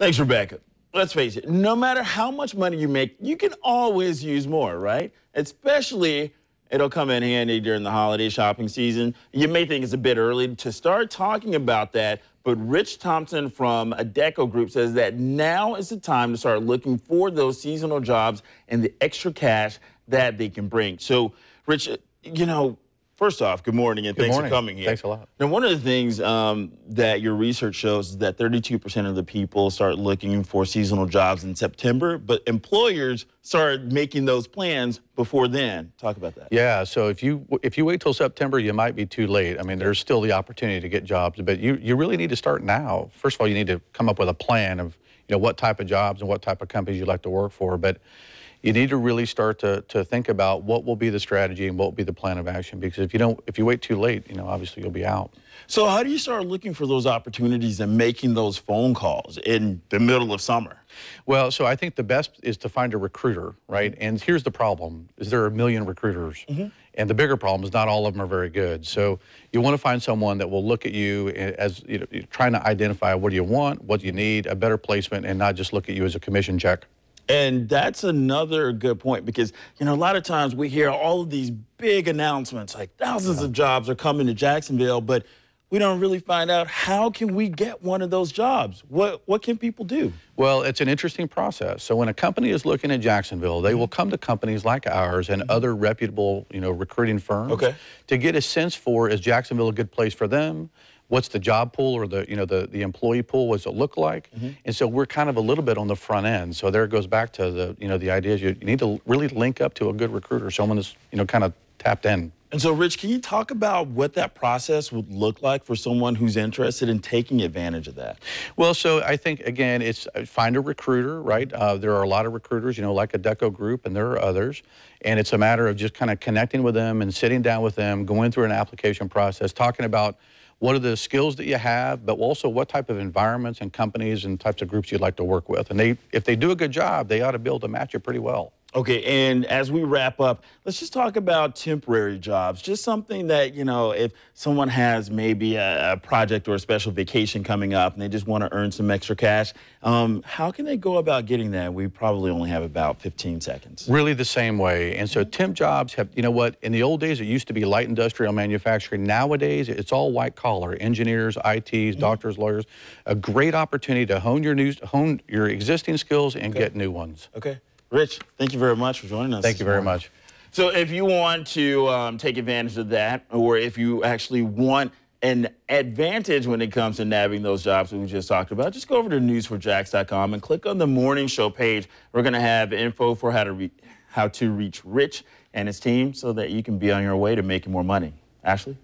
Thanks, Rebecca. Let's face it, no matter how much money you make, you can always use more, right? Especially, it'll come in handy during the holiday shopping season. You may think it's a bit early to start talking about that, but Rich Thompson from Adecco Group says that now is the time to start looking for those seasonal jobs and the extra cash that they can bring. So, Rich, first off, good morning, and thanks for coming here. Thanks a lot. Now, one of the things that your research shows is that 32% of the people start looking for seasonal jobs in September, but employers start making those plans before then. Talk about that. Yeah, so if you wait till September, you might be too late. I mean, there's still the opportunity to get jobs, but you really need to start now. First of all, you need to come up with a plan of what type of jobs and what type of companies you'd like to work for, but you need to really start to think about what will be the strategy and what will be the plan of action, because if you wait too late, obviously you'll be out. So how do you start looking for those opportunities and making those phone calls in the middle of summer? Well, so I think the best is to find a recruiter, right? And here's the problem, is there are a million recruiters. And the bigger problem is not all of them are very good. So you want to find someone that will look at you as, trying to identify what do you want, what you need, a better placement, and not just look at you as a commission check. And that's another good point, because, a lot of times we hear all of these big announcements, like thousands of jobs are coming to Jacksonville, but we don't really find out how can we get one of those jobs? What can people do? Well, it's an interesting process. So when a company is looking at Jacksonville, they will come to companies like ours and other reputable, recruiting firms to get a sense for, is Jacksonville a good place for them? What's the job pool or the employee pool? What does it look like? And so we're kind of a little bit on the front end. So there it goes back to the idea is you need to really link up to a good recruiter, someone that's kind of tapped in. And so, Rich, can you talk about what that process would look like for someone who's interested in taking advantage of that? Well, so I think, again, it's find a recruiter, right? There are a lot of recruiters, like Adecco Group, and there are others. And it's a matter of just kind of connecting with them and sitting down with them, going through an application process, talking about what are the skills that you have, but also what type of environments and companies and types of groups you'd like to work with. And if they do a good job, they ought to be able to match it pretty well. Okay, and as we wrap up, let's just talk about temporary jobs. Just something that, if someone has maybe a project or a special vacation coming up and they just want to earn some extra cash, how can they go about getting that? We probably only have about 15 seconds. Really the same way. And so temp jobs have, in the old days, it used to be light industrial manufacturing. Nowadays, it's all white collar, engineers, ITs, doctors, lawyers. A great opportunity to hone your existing skills and get new ones. Okay. Rich, thank you very much for joining us. Thank you very much. So if you want to take advantage of that, or if you actually want an advantage when it comes to nabbing those jobs that we just talked about, just go over to news4jax.com and click on the morning show page. We're going to have info for how to reach Rich and his team so that you can be on your way to making more money. Ashley?